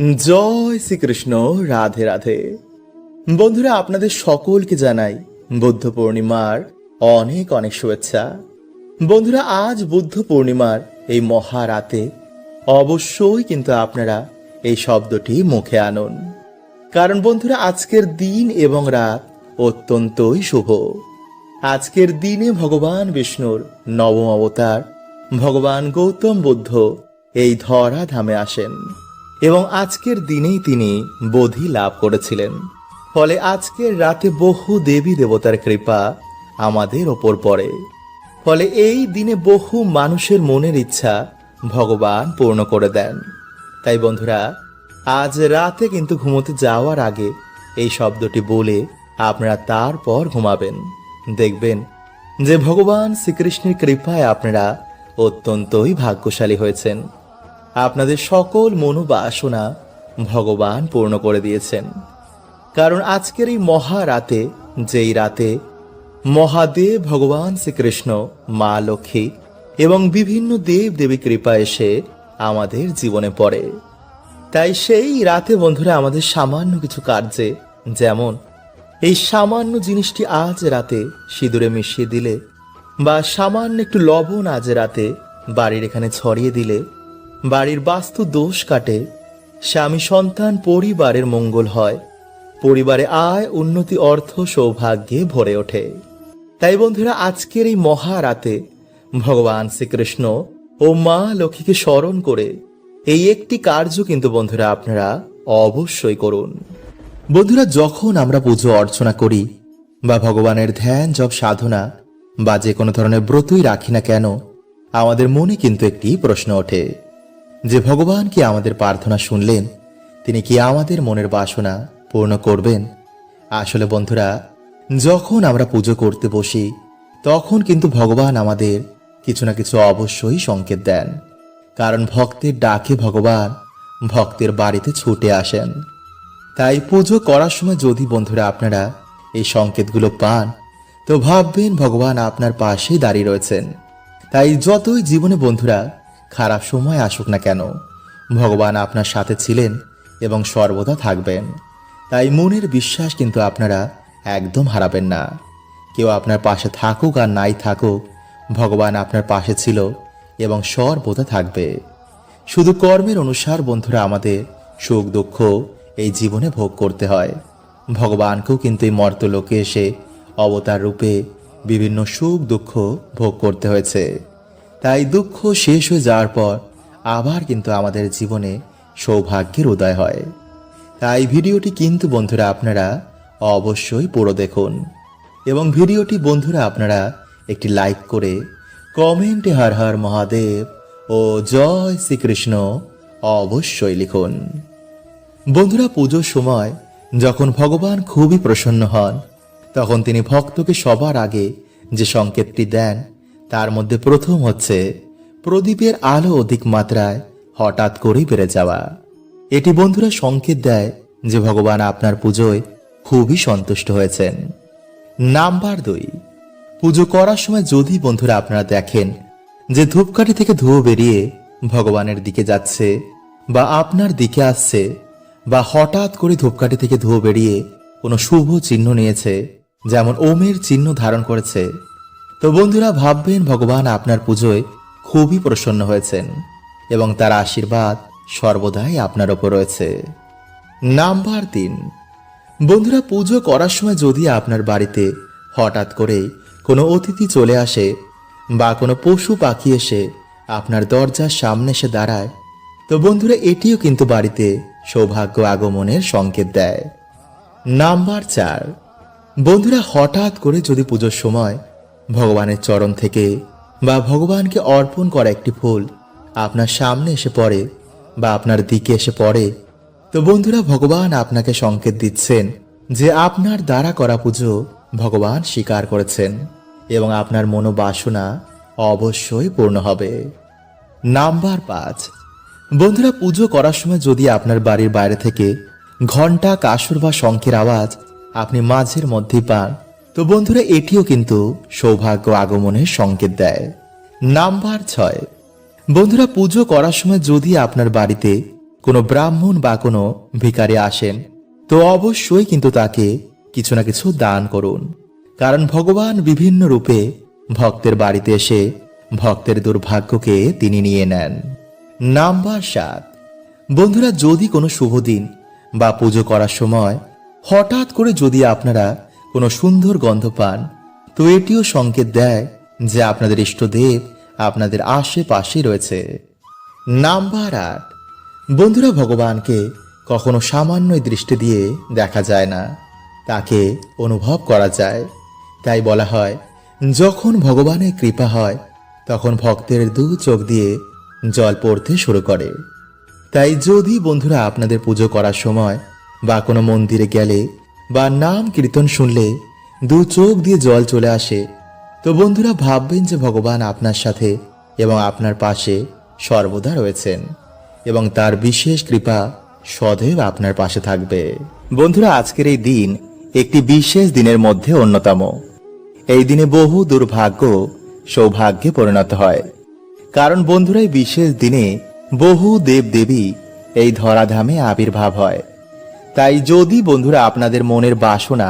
জয় শ্রীকৃষ্ণ। রাধে রাধে। বন্ধুরা, আপনাদের সকলকে জানাই বুদ্ধ পূর্ণিমার অনেক অনেক শুভেচ্ছা। বন্ধুরা, আজ বুদ্ধ পূর্ণিমার এই মহারাতে অবশ্যই কিন্তু আপনারা এই শব্দটি মুখে আনুন, কারণ বন্ধুরা আজকের দিন এবং রাত অত্যন্তই শুভ। আজকের দিনে ভগবান বিষ্ণুর নবম অবতার ভগবান গৌতম বুদ্ধ এই ধরা ধামে আসেন এবং আজকের দিনেই তিনি বোধি লাভ করেছিলেন। ফলে আজকের রাতে বহু দেবী দেবতার কৃপা আমাদের ওপর পড়ে। ফলে এই দিনে বহু মানুষের মনের ইচ্ছা ভগবান পূর্ণ করে দেন। তাই বন্ধুরা, আজ রাতে কিন্তু ঘুমোতে যাওয়ার আগে এই শব্দটি বলে আপনারা তারপর ঘুমাবেন। দেখবেন যে ভগবান শ্রীকৃষ্ণের কৃপায় আপনারা অত্যন্তই ভাগ্যশালী হয়েছেন। আপনাদের সকল মনোবাসনা ভগবান পূর্ণ করে দিয়েছেন। কারণ আজকের এই মহারাতে, যেই রাতে মহাদেব ভগবান শ্রীকৃষ্ণ, মা লক্ষ্মী এবং বিভিন্ন দেব দেবী কৃপা এসে আমাদের জীবনে পড়ে, তাই সেই রাতে বন্ধুরা আমাদের সামান্য কিছু কার্যে, যেমন এই সামান্য জিনিসটি আজ রাতে সিঁদুরে মিশিয়ে দিলে বা সামান্য একটু লবণ আজ রাতে বাড়ির এখানে ছড়িয়ে দিলে বাড়ির বাস্তু দোষ কাটে, স্বামী সন্তান পরিবারের মঙ্গল হয়, পরিবারে আয় উন্নতি অর্থ সৌভাগ্যে ভরে ওঠে। তাই বন্ধুরা আজকের এই মহারাতে ভগবান শ্রীকৃষ্ণ ও মা লক্ষ্মীকে স্মরণ করে এই একটি কার্য কিন্তু বন্ধুরা আপনারা অবশ্যই করুন। বন্ধুরা, যখন আমরা পুজো অর্চনা করি বা ভগবানের ধ্যান জপ সাধনা বা যে কোনো ধরনের ব্রতই রাখি না কেন, আমাদের মনে কিন্তু একটি প্রশ্ন ওঠে যে ভগবান কি আমাদের প্রার্থনা শুনলেন? তিনি কি আমাদের মনের বাসনা পূর্ণ করবেন? আসলে বন্ধুরা, যখন আমরা পুজো করতে বসি তখন কিন্তু ভগবান আমাদের কিছু না কিছু অবশ্যই সংকেত দেন। কারণ ভক্তের ডাকে ভগবান ভক্তের বাড়িতে ছুটে আসেন। তাই পুজো করার সময় যদি বন্ধুরা আপনারা এই সংকেতগুলো পান, তো ভাববেন ভগবান আপনার পাশেই দাঁড়িয়ে রয়েছেন। তাই যতই জীবনে বন্ধুরা খারাপ সময় আসুক না কেন, ভগবান আপনার সাথে ছিলেন এবং সর্বদা থাকবেন। তাই মনের বিশ্বাস কিন্তু আপনারা একদম হারাবেন না। কেউ আপনার পাশে থাকুক আর নাই থাকুক, ভগবান আপনার পাশে ছিল এবং সর্বদা থাকবে। শুধু কর্মের অনুসার বন্ধুরা আমাদের সুখ দুঃখ এই জীবনে ভোগ করতে হয়। ভগবানকেও কিন্তু এই মর্তলোকে এসে অবতার রূপে বিভিন্ন সুখ দুঃখ ভোগ করতে হয়েছে। তাই দুঃখ শেষ হয়ে যাওয়ার পর আবার কিন্তু আমাদের জীবনে সৌভাগ্যের উদয় হয়। তাই ভিডিওটি কিন্তু বন্ধুরা আপনারা অবশ্যই পুরো দেখুন এবং ভিডিওটি বন্ধুরা আপনারা একটি লাইক করে কমেন্টে হর হর মহাদেব ও জয় শ্রীকৃষ্ণ অবশ্যই লিখুন। বন্ধুরা, পুজোর সময় যখন ভগবান খুবই প্রসন্ন হন, তখন তিনি ভক্তকে সবার আগে যে সংকেতটি দেন তার মধ্যে প্রথম হচ্ছে প্রদীপের আলো অধিক মাত্রায় হঠাৎ করেই বেড়ে যাওয়া। এটি বন্ধুরা সংকেত দেয় যে ভগবান আপনার পুজোয় খুবই সন্তুষ্ট হয়েছেন। নাম্বার 2, পুজো করার সময় যদি বন্ধুরা আপনারা দেখেন যে ধূপকাঠি থেকে ধোঁয়া বেরিয়ে ভগবানের দিকে যাচ্ছে বা আপনার দিকে আসছে, বা হঠাৎ করে ধূপকাঠি থেকে ধোঁয়া বেরিয়ে কোনো শুভ চিহ্ন নিয়েছে, যেমন ওমের চিহ্ন ধারণ করেছে, তো বন্ধুরা ভাববেন ভগবান আপনার পুজোয় খুবই প্রসন্ন হয়েছেন এবং তার আশীর্বাদ সর্বদাই আপনার ওপর রয়েছে। নাম্বার 3, বন্ধুরা পুজো করার সময় যদি আপনার বাড়িতে হঠাৎ করে কোনো অতিথি চলে আসে বা কোনো পশু পাখি এসে আপনার দরজার সামনে এসে দাঁড়ায়, তো বন্ধুরা এটিও কিন্তু বাড়িতে সৌভাগ্য আগমনের সংকেত দেয়। নাম্বার 4, বন্ধুরা হঠাৎ করে যদি পুজোর সময় ভগবানের চরণ থেকে বা ভগবানকে অর্পণ করা একটি ফুল আপনার সামনে এসে পড়ে বা আপনার দিকে এসে পড়ে, তো বন্ধুরা ভগবান আপনাকে সংকেত দিচ্ছেন যে আপনার দ্বারা করা পুজো ভগবান স্বীকার করেছেন এবং আপনার মনোবাসনা অবশ্যই পূর্ণ হবে। নাম্বার 5, বন্ধুরা পুজো করার সময় যদি আপনার বাড়ির বাইরে থেকে ঘণ্টা, কাসর বা শঙ্খের আওয়াজ আপনি মাঝের মধ্যেই পান, তো বন্ধুরা এটিও কিন্তু সৌভাগ্য আগমনের সংকেত দেয়। নাম্বার 6, বন্ধুরা পুজো করার সময় যদি আপনার বাড়িতে কোনো ব্রাহ্মণ বা কোনো ভিখারি আসেন, তো অবশ্যই কিন্তু তাকে কিছু না কিছু দান করুন। কারণ ভগবান বিভিন্ন রূপে ভক্তের বাড়িতে এসে ভক্তের দুর্ভাগ্যকে তিনি নিয়ে নেন। নাম্বার 7, বন্ধুরা, যদি কোনো শুভ দিন বা পুজো করার সময় হঠাৎ করে যদি আপনারা কোনো সুন্দর গন্ধ পান, তো এটিও সংকেত দেয় যে আপনাদের ইষ্টদেব আপনাদের আশেপাশে রয়েছে। নাম্বার 8, বন্ধুরা, ভগবানকে কখনো সামান্য দৃষ্টি দিয়ে দেখা যায় না, তাকে অনুভব করা যায়। তাই বলা হয়, যখন ভগবানের কৃপা হয় তখন ভক্তের দু চোখ দিয়ে জল পড়তে শুরু করে। তাই যদি বন্ধুরা আপনাদের পুজো করার সময় বা কোনো মন্দিরে গেলে বা নাম কীর্তন শুনলে দু চোখ দিয়ে জল চলে আসে, তো বন্ধুরা ভাববেন যে ভগবান আপনার সাথে এবং আপনার পাশে সর্বদা রয়েছেন এবং তার বিশেষ কৃপা সदैव আপনার পাশে থাকবে। বন্ধুরা, আজকের এই দিন একটি বিশেষ দিনের মধ্যে অন্যতম। এই দিনে বহু দুর্ভাগ্য সৌভাগ্যে পরিণত হয়। কারণ বন্ধুরা, এই বিশেষ দিনে বহু দেবদেবী এই ধরাধামে আবির্ভাব হয়। তাই যদি বন্ধুরা আপনাদের মনের বাসনা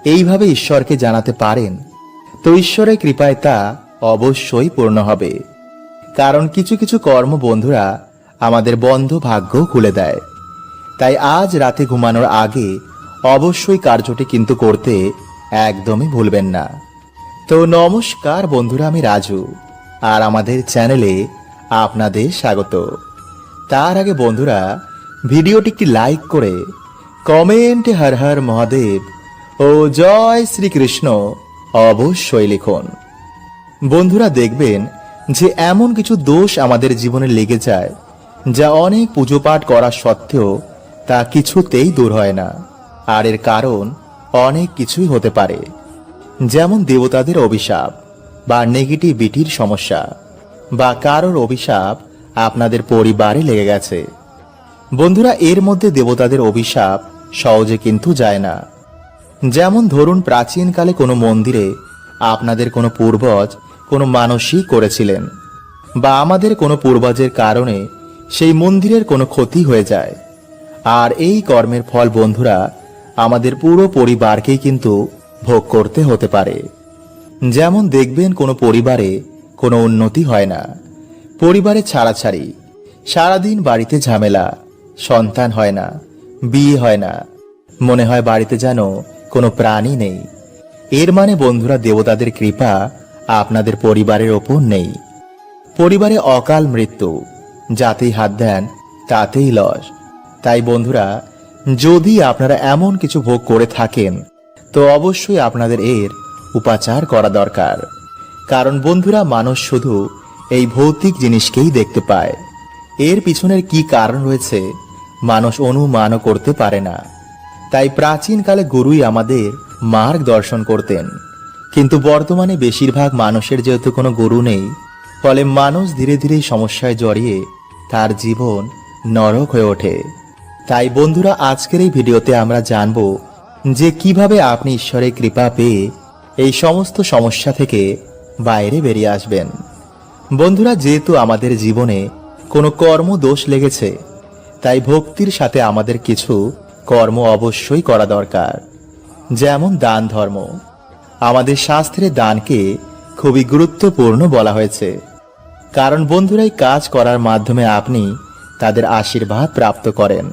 এইভাবে ঈশ্বরকে জানাতে পারেন, তো ঈশ্বরের কৃপায় তা অবশ্যই পূর্ণ হবে। কারণ কিছু কিছু কর্ম বন্ধুরা আমাদের বন্ধ ভাগ্য খুলে দেয়। তাই আজ রাতে ঘুমানোর আগে অবশ্যই কার্যটি কিন্তু করতে একদমই ভুলবেন না। তো নমস্কার বন্ধুরা, আমি রাজু, আর আমাদের চ্যানেলে আপনাদের স্বাগত। তার আগে বন্ধুরা ভিডিওটি একটি লাইক করে কমেন্টে হর হর মহাদেব ও জয় শ্রীকৃষ্ণ অবশ্যই লিখুন। বন্ধুরা দেখবেন যে এমন কিছু দোষ আমাদের জীবনে লেগে যায় যা অনেক পুজো পাঠ করা সত্ত্বেও তা কিছুতেই দূর হয় না। আর এর কারণ অনেক কিছুই হতে পারে, যেমন দেবতাদের অভিশাপ বা নেগেটিভিটির সমস্যা, বা কারোর অভিশাপ আপনাদের পরিবারে লেগে গেছে। বন্ধুরা, এর মধ্যে দেবতাদের অভিশাপ সহজে কিন্তু যায় না। যেমন ধরুন, প্রাচীনকালে কোনো মন্দিরে আপনাদের কোনো পূর্বজ কোনো মানসিক করেছিলেন, বা আমাদের কোনো পূর্বজের কারণে সেই মন্দিরের কোনো ক্ষতি হয়ে যায়, আর এই কর্মের ফল বন্ধুরা আমাদের পুরো পরিবারকেই কিন্তু ভোগ করতে হতে পারে। যেমন দেখবেন কোনো পরিবারে কোনো উন্নতি হয় না, পরিবারে ছাড়াছাড়ি, সারাদিন বাড়িতে ঝামেলা, সন্তান হয় না, বিয়ে হয় না, মনে হয় বাড়িতে যেন কোনো প্রাণী নেই। এর মানে বন্ধুরা দেবতাদের কৃপা আপনাদের পরিবারের ওপর নেই। পরিবারে অকাল মৃত্যু, যাতেই হাত দেন তাতেই লস। তাই বন্ধুরা, যদি আপনারা এমন কিছু ভোগ করে থাকেন, তো অবশ্যই আপনাদের এর উপাচার করা দরকার। কারণ বন্ধুরা মানুষ শুধু এই ভৌতিক জিনিসকেই দেখতে পায়, এর পিছনের কি কারণ রয়েছে মানুষ অনুমানও করতে পারে না। তাই প্রাচীনকালে গুরুই আমাদের মার্গদর্শন করতেন, কিন্তু বর্তমানে বেশিরভাগ মানুষের যেহেতু কোনো গুরু নেই, ফলে মানুষ ধীরে ধীরে সমস্যায় জড়িয়ে তার জীবন নরক হয়ে ওঠে। তাই বন্ধুরা আজকের এই ভিডিওতে আমরা জানব যে কিভাবে আপনি ঈশ্বরের কৃপা পেয়ে এই সমস্ত সমস্যা থেকে বাইরে বেরিয়ে আসবেন। বন্ধুরা, যেহেতু আমাদের জীবনে কোনো কর্ম দোষ লেগেছে, তাই ভক্তির সাথে আমাদের কিছু কর্ম অবশ্যই করা দরকার। যেমন দান ধর্ম। আমাদের শাস্ত্রে দানকে খুবই গুরুত্বপূর্ণ বলা হয়েছে। কারণ বন্ধুরা এই কাজ করার মাধ্যমে আপনি তাদের আশীর্বাদ প্রাপ্ত করেন।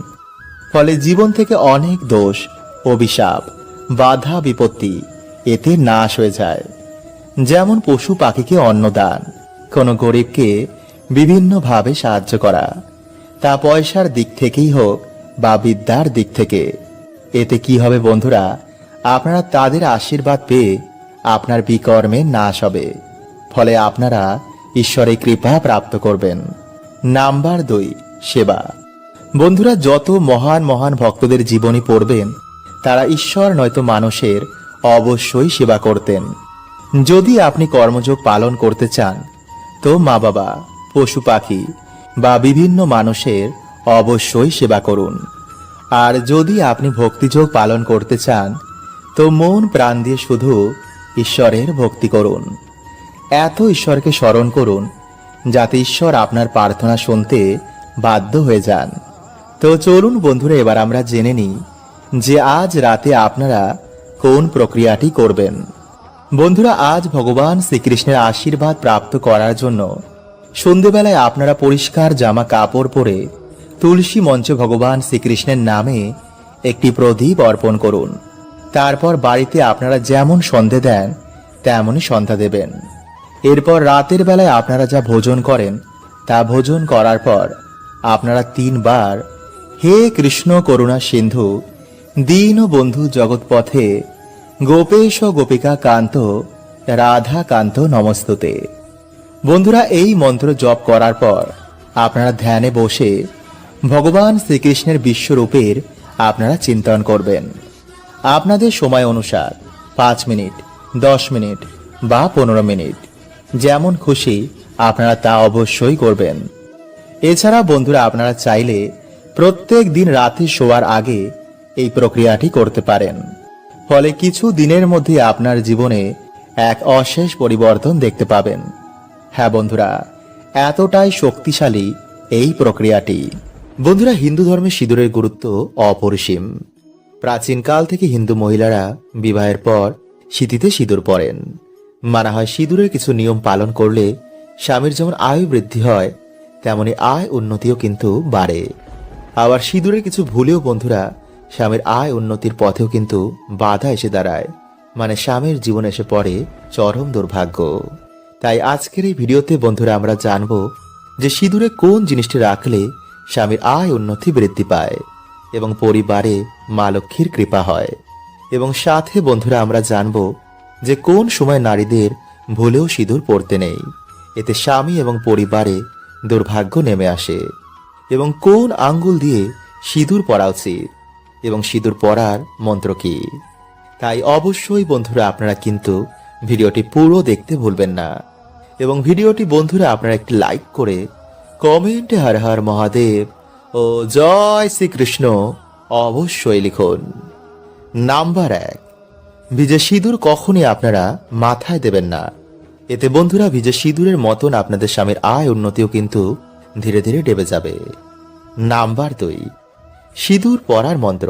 ফলে জীবন থেকে অনেক দোষ, অভিশাপ, বাধা বিপত্তি এতে নাশ হয়ে যায়। যেমন পশু পাখিকে অন্নদান, কোনো গরিবকে বিভিন্নভাবে সাহায্য করা, তা পয়সার দিক থেকেই হোক বা বিদ্যার দিক থেকে। এতে কি হবে বন্ধুরা, আপনারা তাদের আশীর্বাদ পেয়ে আপনার বিকর্মে নাশ হবে। ফলে আপনারা ঈশ্বরের কৃপা প্রাপ্ত করবেন। নাম্বার 2, সেবা। বন্ধুরা, যত মহান মহান ভক্তদের জীবনী পড়বেন, তারা ঈশ্বর নয়তো মানুষের অবশ্যই সেবা করতেন। যদি আপনি কর্মযোগ পালন করতে চান, তো মা বাবা, পশু পাখি বা বিভিন্ন মানুষের অবশ্যই সেবা করুন। আর যদি আপনি ভক্তিযোগ পালন করতে চান, তো মন প্রাণ দিয়ে শুধু ঈশ্বরের ভক্তি করুন। এত ঈশ্বরকে স্মরণ করুন যাতে ঈশ্বর আপনার প্রার্থনা শুনতে বাধ্য হয়ে যান। তো চলুন বন্ধুরা, এবার আমরা জেনে নিই যে আজ রাতে আপনারা কোন প্রক্রিয়াটি করবেন। বন্ধুরা, আজ ভগবান শ্রীকৃষ্ণের আশীর্বাদ প্রাপ্ত করার জন্য সন্ধেবেলায় আপনারা পরিষ্কার জামা কাপড় পরে তুলসী মঞ্চে ভগবান শ্রীকৃষ্ণের নামে একটি প্রদীপ অর্পণ করুন। তারপর বাড়িতে আপনারা যেমন সন্ধে দেন তেমনই সন্ধ্যা দেবেন। এরপর রাতের বেলায় আপনারা যা ভোজন করেন তা ভোজন করার পর আপনারা 3 বার হে কৃষ্ণ করুণা সিন্ধু দীন বন্ধু জগৎপথে গোপেশ গোপিকা কান্ত রাধা কান্ত নমস্তুতে। বন্ধুরা, এই মন্ত্র জপ করার পর আপনারা ধ্যানে বসে ভগবান শ্রীকৃষ্ণের বিশ্বরূপের আপনারা চিন্তন করবেন। আপনাদের সময় অনুসার 5 মিনিট, 10 মিনিট বা 15 মিনিট, যেমন খুশি আপনারা তা অবশ্যই করবেন। এছাড়া বন্ধুরা, আপনারা চাইলে প্রত্যেক দিন রাতে শোয়ার আগে এই প্রক্রিয়াটি করতে পারেন। ফলে কিছু দিনের মধ্যে আপনার জীবনে এক অশেষ পরিবর্তন দেখতে পাবেন। হ্যাঁ বন্ধুরা, এতটাই শক্তিশালী এই প্রক্রিয়াটি। বন্ধুরা, হিন্দু ধর্মে সিঁদুরের গুরুত্ব অপরিসীম। প্রাচীনকাল থেকে হিন্দু মহিলারা বিবাহের পর সিঁথিতে সিঁদুর পরেন। মানা হয় সিঁদুরের কিছু নিয়ম পালন করলে স্বামীর যেমন আয়ু বৃদ্ধি হয় তেমনি আয় উন্নতিও কিন্তু বাড়ে। আবার সিঁদুরের কিছু ভুলেও বন্ধুরা স্বামীর আয় উন্নতির পথেও কিন্তু বাধা এসে দাঁড়ায়, মানে স্বামীর জীবনে এসে পড়ে চরম দুর্ভাগ্য। তাই আজকের এই ভিডিওতে বন্ধুরা আমরা জানব যে সিঁদুরে কোন জিনিসটি রাখলে স্বামীর আয় উন্নতি বৃদ্ধি পায় এবং পরিবারে মা লক্ষ্মীর কৃপা হয়। এবং সাথে বন্ধুরা আমরা জানব যে কোন সময় নারীদের ভুলেও সিঁদুর পরতে নেই, এতে স্বামী এবং পরিবারে দুর্ভাগ্য নেমে আসে। এবং কোন আঙ্গুল দিয়ে সিঁদুর পরা উচিত এবং সিঁদুর পরার মন্ত্র কি। তাই অবশ্যই বন্ধুরা আপনারা কিন্তু ভিডিওটি পুরো দেখতে ভুলবেন না। এবং ভিডিওটি বন্ধুরা আপনারা একটি লাইক করে কমেন্টে হর হর মহাদেব ও জয় শ্রীকৃষ্ণ অবশ্যই লিখুন। নাম্বার 1, ভিজে সিঁদুর কখনই আপনারা মাথায় দেবেন না। এতে বন্ধুরা ভিজে সিঁদুরের মতন আপনাদের স্বামীর আয় উন্নতিও কিন্তু ধীরে ধীরে ডেবে যাবে। নাম্বার 2, সিঁদুর পরার মন্ত্র।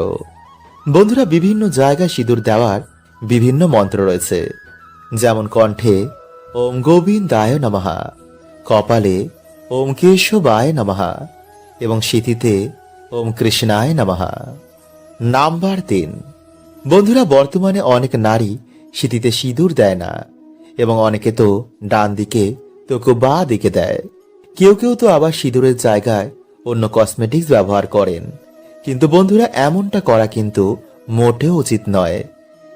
বন্ধুরা, বিভিন্ন জায়গায় সিঁদুর দেওয়ার বিভিন্ন মন্ত্র রয়েছে, যেমন কণ্ঠে ওম গোবিন্দায় নমঃ, কপালে ওম কেশবায় নমঃ এবং সিঁথিতে ওম কৃষ্ণায় নমঃ। নাম্বার 3, বন্ধুরা বর্তমানে অনেক নারী সিঁথিতে সিঁদুর দেয় না এবং অনেকে তো ডান দিকে তো কেউ বাঁ দিকে দেয়। কেউ কেউ তো আবার সিঁদুরের জায়গায় অন্য কসমেটিক্স ব্যবহার করেন। কিন্তু বন্ধুরা এমনটা করা কিন্তু মোটেও উচিত নয়,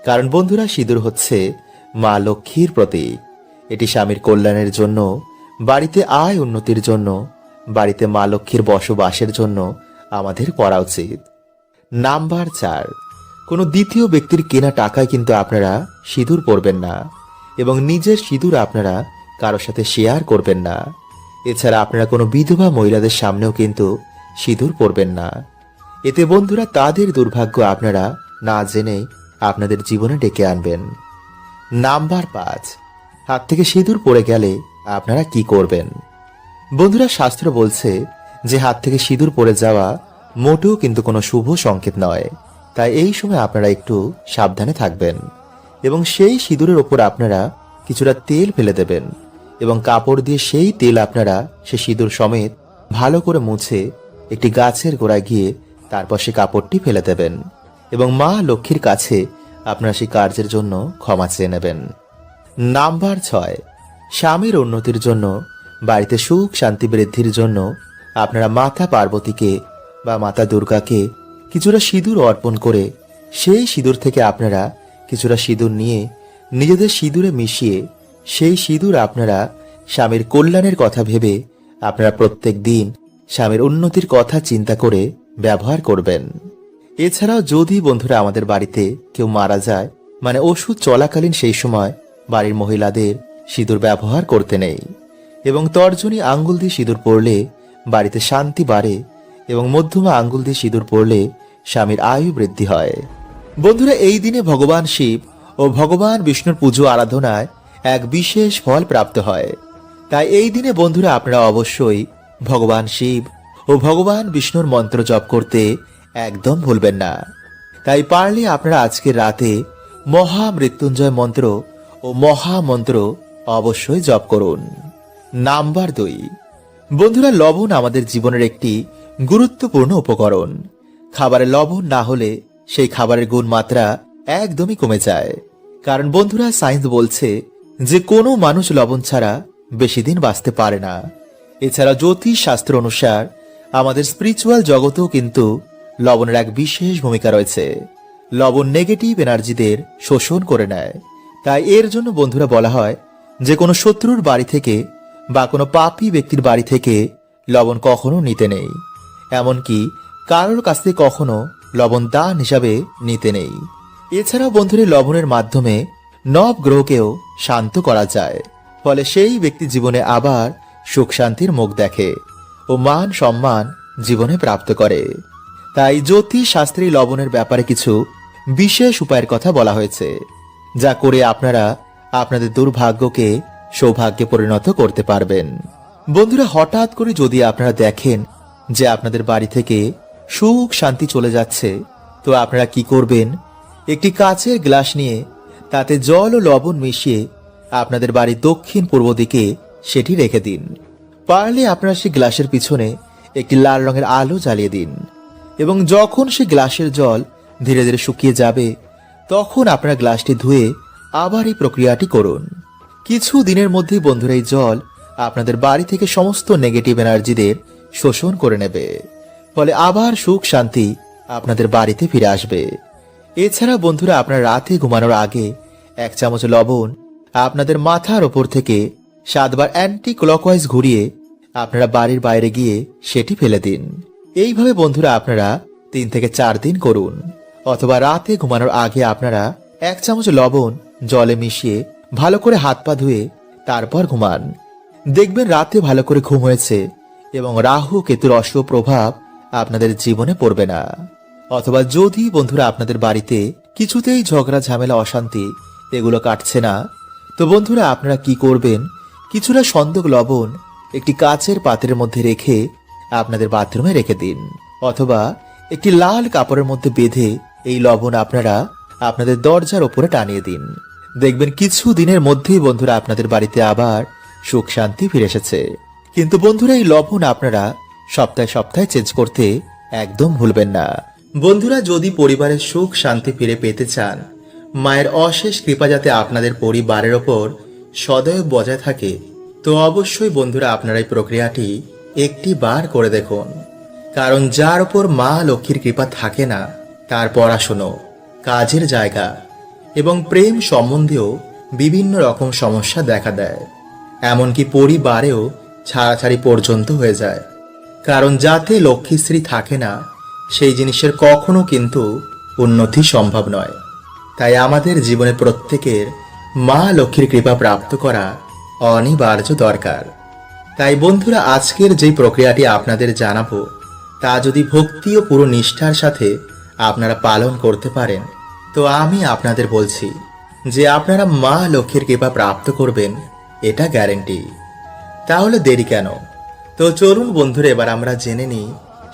কারণ বন্ধুরা সিঁদুর হচ্ছে মা লক্ষ্মীর প্রতীক। এটি স্বামীর কল্যাণের জন্য, বাড়িতে আয় উন্নতির জন্য, বাড়িতে মা লক্ষ্মীর বসবাসের জন্য আমাদের পরা উচিত। নাম্বার 4, কোনো দ্বিতীয় ব্যক্তির কেনা টাকায় কিন্তু আপনারা সিঁদুর পরবেন না এবং নিজের সিঁদুর আপনারা কারোর সাথে শেয়ার করবেন না। এছাড়া আপনারা কোনো বিধবা মহিলাদের সামনেও কিন্তু সিঁদুর পরবেন না। এতে বন্ধুরা তাদের দুর্ভাগ্য আপনারা না জেনেই আপনাদের জীবনে ডেকে আনবেন। নাম্বার 5, হাত থেকে সিঁদুর পড়ে গেলে আপনারা কি করবেন। বন্ধুরা, শাস্ত্র বলছে যে হাত থেকে সিঁদুর পড়ে যাওয়া মোটেও কিন্তু কোনো শুভ সংকেত নয়। তাই এই সময় আপনারা একটু সাবধানে থাকবেন এবং সেই সিঁদুরের ওপর আপনারা কিছুটা তেল ফেলে দেবেন এবং কাপড় দিয়ে সেই তেল আপনারা সে সিঁদুর সমেত ভালো করে মুছে একটি গাছের গোড়ায় গিয়ে তারপর সে কাপড়টি ফেলে দেবেন এবং মা লক্ষ্মীর কাছে আপনারা সেই কার্যের জন্য ক্ষমা চেয়ে নেবেন। নাম্বার 6, স্বামীর উন্নতির জন্য, বাড়িতে সুখ শান্তি বৃদ্ধির জন্য আপনারা মাতা পার্বতীকে বা মাতা দুর্গাকে কিছুটা সিঁদুর অর্পণ করে সেই সিঁদুর থেকে আপনারা কিছুটা সিঁদুর নিয়ে নিজেদের সিঁদুরে মিশিয়ে সেই সিঁদুর আপনারা স্বামীর কল্যাণের কথা ভেবে আপনারা প্রত্যেক দিন স্বামীর উন্নতির কথা চিন্তা করে ব্যবহার করবেন। এছাড়াও যদি বন্ধুরা আমাদের বাড়িতে কেউ মারা যায়, মানে ওষুধ চলাকালীন, সেই সময় বাড়ির মহিলাদের সিঁদুর ব্যবহার করতে নেই এবং তর্জনী আঙ্গুল দিয়ে সিঁদুর পরলে বাড়িতে শান্তি বাড়ে এবং মধ্যমা আঙ্গুল দিয়ে সিঁদুর পরলে স্বামীর আয়ু বৃদ্ধি হয়। বন্ধুরা, এই দিনে ভগবান শিব ও ভগবান বিষ্ণুর পুজো আরাধনায় এক বিশেষ ফল প্রাপ্ত হয়। তাই এই দিনে বন্ধুরা আপনারা অবশ্যই ভগবান শিব ও ভগবান বিষ্ণুর মন্ত্র জপ করতে একদম ভুলবেন না। তাই পারলে আপনারা আজকের রাতে মহামৃত্যুঞ্জয় মন্ত্র ও মহামন্ত্র অবশ্যই জপ করুন। নাম্বার 2, বন্ধুরা, লবণ আমাদের জীবনের একটি গুরুত্বপূর্ণ উপকরণ। খাবারে লবণ না হলে সেই খাবারের গুণমাত্রা একদমই কমে যায়। কারণ বন্ধুরা, সায়েন্স বলছে যে কোনো মানুষ লবণ ছাড়া বেশি দিন বাঁচতে পারে না। এছাড়া জ্যোতিষ শাস্ত্র অনুসার আমাদের স্পিরিচুয়াল জগতেও কিন্তু লবণের এক বিশেষ ভূমিকা রয়েছে। লবণ নেগেটিভ এনার্জিদের শোষণ করে নেয়। তাই এর জন্য বন্ধুরা বলা হয় যে কোনো শত্রুর বাড়ি থেকে বা কোনো পাপী ব্যক্তির বাড়ি থেকে লবণ কখনো নিতে নেই। এমনকি কারোর কাছ থেকে কখনো লবণ দান হিসাবে নিতে নেই। এছাড়াও বন্ধুরা, লবণের মাধ্যমে নবগ্রহকেও শান্ত করা যায়। ফলে সেই ব্যক্তি জীবনে আবার সুখ শান্তির মুখ দেখে ও মান সম্মান জীবনে প্রাপ্ত করে। তাই জ্যোতিষ শাস্ত্রী লবণের ব্যাপারে কিছু বিশেষ উপায়ের কথা বলা হয়েছে, যা করে আপনারা আপনাদের দুর্ভাগ্যকে সৌভাগ্যে পরিণত করতে পারবেন। বন্ধুরা, হঠাৎ করে যদি আপনারা দেখেন যে আপনাদের বাড়ি থেকে সুখ শান্তি চলে যাচ্ছে, তো আপনারা কি করবেন? একটি কাচের গ্লাস নিয়ে তাতে জল ও লবণ মিশিয়ে আপনাদের বাড়ির দক্ষিণ পূর্ব দিকে সেটি রেখে দিন। পারলে আপনারা সেই গ্লাসের পিছনে একটি লাল রঙের আলো জ্বালিয়ে দিন এবং যখন সেই গ্লাসের জল ধীরে ধীরে শুকিয়ে যাবে, তখন আপনারা গ্লাসটি ধুয়ে আবার এই প্রক্রিয়াটি করুন। কিছু দিনের মধ্যেই বন্ধুরা, এই জল আপনাদের বাড়ি থেকে সমস্ত নেগেটিভ এনার্জিদের শোষণ করে নেবে। ফলে আবার সুখ শান্তি আপনাদের বাড়িতে ফিরে আসবে। এছাড়া বন্ধুরা, আপনারা রাতে ঘুমানোর আগে 1 চামচ লবণ আপনাদের মাথার ওপর থেকে 7 বার অ্যান্টি ক্লকওয়াইজ ঘুরিয়ে আপনারা বাড়ির বাইরে গিয়ে সেটি ফেলে দিন। এইভাবে বন্ধুরা আপনারা 3 থেকে 4 দিন করুন। অথবা রাতে ঘুমানোর আগে আপনারা 1 চামচ লবণ জলে মিশিয়ে ভালো করে হাত পা ধুয়ে তারপর ঘুমান। দেখবেন রাতে ভালো করে ঘুম হয়েছে এবং রাহু কেতুর অশুভ প্রভাব আপনাদের জীবনে পড়বে না। অথবা যদি বন্ধুরা আপনাদের বাড়িতে কিছুতেই ঝগড়া ঝামেলা অশান্তি এগুলো কাটছে না, তো বন্ধুরা আপনারা কি করবেন? কিছুটা সন্দক লবণ একটি কাচের পাত্রের মধ্যে রেখে আপনাদের বাথরুমে রেখে দিন। অথবা একটি লাল কাপড়ের মধ্যে বেঁধে এই লবণ আপনারা আপনাদের দরজার ওপরে টানিয়ে দিন। দেখবেন কিছু দিনের মধ্যেই বন্ধুরা আপনাদের বাড়িতে আবার সুখ শান্তি ফিরে এসেছে। কিন্তু বন্ধুরা, এই লবণ আপনারা সপ্তাহে সপ্তাহে চেঞ্জ করতে একদম ভুলবেন না। বন্ধুরা, যদি পরিবারের সুখ শান্তি ফিরে পেতে চান, মায়ের অশেষ কৃপা যাতে আপনাদের পরিবারের ওপর সদয় বজায় থাকে, তো অবশ্যই বন্ধুরা আপনারা এই প্রক্রিয়াটি একটি বার করে দেখুন। কারণ যার ওপর মা লক্ষ্মীর কৃপা থাকে না, তার পড়াশুনো, কাজের জায়গা এবং প্রেম সম্বন্ধেও বিভিন্ন রকম সমস্যা দেখা দেয়। এমনকি পরিবারেও ছাড়াছাড়ি পর্যন্ত হয়ে যায়। কারণ যাতে লক্ষ্মীশ্রী থাকে না, সেই জিনিসের কখনো কিন্তু উন্নতি সম্ভব নয়। তাই আমাদের জীবনে প্রত্যেকের মা লক্ষ্মীর কৃপা প্রাপ্ত করা অনিবার্য দরকার। তাই বন্ধুরা, আজকের যে প্রক্রিয়াটি আপনাদের জানাবো, তা যদি ভক্তি ও পুরো নিষ্ঠার সাথে আপনারা পালন করতে পারেন, তো আমি আপনাদের বলছি যে আপনারা মা লক্ষ্মীর কৃপা প্রাপ্ত করবেন, এটা গ্যারেন্টি। তাহলে দেরি কেন? তো চলুন বন্ধুরা, এবার আমরা জেনে নিই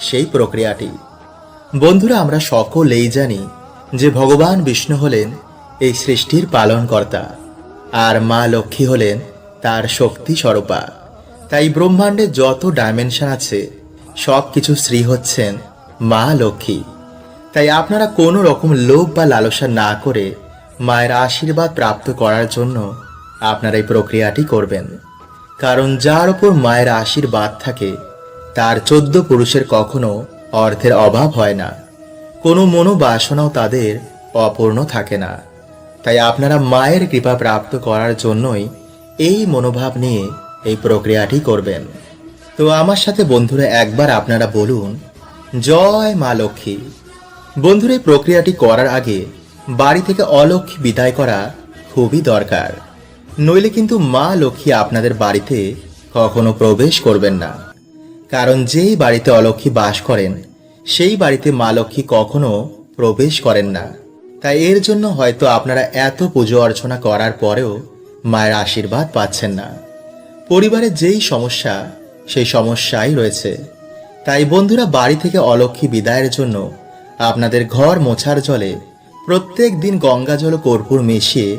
সেই প্রক্রিয়াটি। বন্ধুরা, আমরা সকলেই জানি যে ভগবান বিষ্ণু হলেন এই সৃষ্টির পালনকর্তা, আর মা লক্ষ্মী হলেন তার শক্তি স্বরূপা। তাই ব্রহ্মাণ্ডে যত ডাইমেনশন আছে সব কিছু শ্রী হচ্ছেন মা লক্ষ্মী। তাই আপনারা কোনো রকম লোভ বা লালসা না করে মায়ের আশীর্বাদ প্রাপ্ত করার জন্য আপনারা এই প্রক্রিয়াটি করবেন। কারণ যার উপর মায়ের আশীর্বাদ থাকে, তার 14 পুরুষের কখনো অর্থের অভাব হয় না, কোনো মনোবাসনাও তাদের অপূর্ণ থাকে না। তাই আপনারা মায়ের কৃপা প্রাপ্ত করার জন্যই এই মনোভাব নিয়ে এই প্রক্রিয়াটি করবেন। তো আমার সাথে বন্ধুরা একবার আপনারা বলুন, জয় মা লক্ষ্মী। বন্ধুরা, এই প্রক্রিয়াটি করার আগে বাড়ি থেকে অলক্ষ্মী বিদায় করা খুবই দরকার। নইলে কিন্তু মা লক্ষ্মী আপনাদের বাড়িতে কখনো প্রবেশ করবেন না। কারণ যেই বাড়িতে অলক্ষ্মী বাস করেন, সেই বাড়িতে মা লক্ষ্মী কখনো প্রবেশ করেন না। তাই এর জন্য হয়তো আপনারা এত পুজো অর্চনা করার পরেও মায়ের আশীর্বাদ পাচ্ছেন না। পরিবারে যেই সমস্যা, সেই সমস্যাই রয়েছে। তাই বন্ধুরা, বাড়ি থেকে অলক্ষ্মী বিদায়ের জন্য আপনাদের ঘর মোছার জলে প্রত্যেক দিন গঙ্গা জল ও কর্পূর মিশিয়ে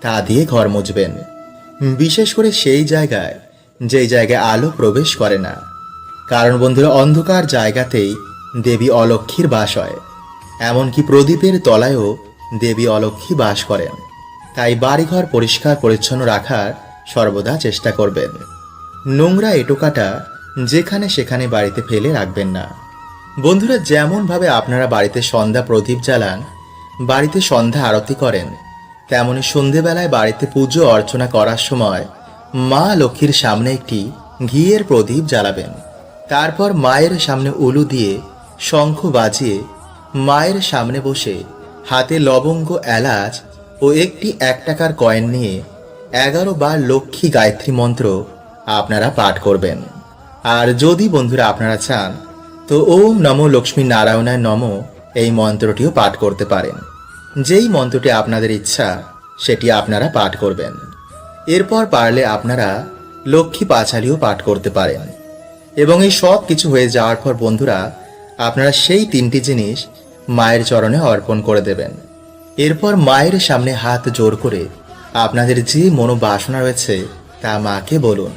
তা দিয়ে ঘর মুছবেন। বিশেষ করে সেই জায়গায় যেই জায়গায় আলো প্রবেশ করে না, কারণ বন্ধুরা, অন্ধকার জায়গাতেই দেবী অলক্ষ্মীর বাস হয়। এমনকি প্রদীপের তলায়ও দেবী অলক্ষ্মী বাস করেন। তাই বাড়িঘর পরিষ্কার পরিচ্ছন্ন রাখার সর্বদা চেষ্টা করবেন। নোংরা এঁটোকাটা যেখানে সেখানে বাড়িতে ফেলে রাখবেন না। বন্ধুরা, যেমনভাবে আপনারা বাড়িতে সন্ধ্যা প্রদীপ জ্বালান, বাড়িতে সন্ধ্যা আরতি করেন, তেমনি সন্ধেবেলায় বাড়িতে পুজো অর্চনা করার সময় মা লক্ষ্মীর সামনে একটি ঘিয়ের প্রদীপ জ্বালাবেন। তারপর মায়ের সামনে উলু দিয়ে শঙ্খ বাজিয়ে মায়ের সামনে বসে হাতে লবঙ্গ, এলাচ ও একটি 1 টাকার কয়েন নিয়ে 11 বার লক্ষ্মী গায়ত্রী মন্ত্র আপনারা পাঠ করবেন। আর যদি বন্ধুরা আপনারা চান তো ওম নমো লক্ষ্মী নারায়ণায় নমো এই মন্ত্রটিও পাঠ করতে পারেন। যেই মন্ত্রটি আপনাদের ইচ্ছা সেটি আপনারা পাঠ করবেন। এরপর পারলে আপনারা লক্ষ্মী পাঁচালিও পাঠ করতে পারেন। এবং এই সব কিছু হয়ে যাওয়ার পর বন্ধুরা, আপনারা সেই 3টি জিনিস মায়ের চরণে অর্পণ করে দেবেন। এরপর মায়ের সামনে হাত জোর করে আপনাদের যে মনোবাসনা রয়েছে তা মাকে বলুন।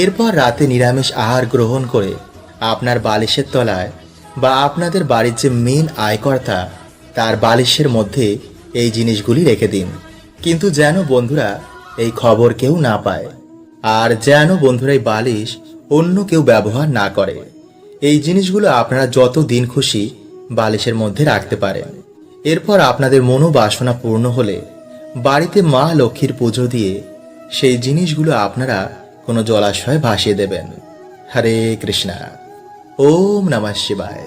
এরপর রাতে নিরামিষ আহার গ্রহণ করে আপনার বালিশের তলায় বা আপনাদের বাড়ির যে মেন আয়কর্তা তার বালিশের মধ্যে এই জিনিসগুলি রেখে দিন। কিন্তু যেন বন্ধুরা এই খবর কেউ না পায়, আর যেন বন্ধুরা এই বালিশ অন্য কেউ ব্যবহার না করে। এই জিনিসগুলো আপনারা যত দিন খুশি বালিশের মধ্যে রাখতে পারেন। এরপর আপনাদের মনোবাসনা পূর্ণ হলে বাড়িতে মা লক্ষ্মীর পুজো দিয়ে সেই জিনিসগুলো আপনারা কোনো জলাশয়ে ভাসিয়ে দেবেন। হরে কৃষ্ণা। ওম নমঃ শিবায়।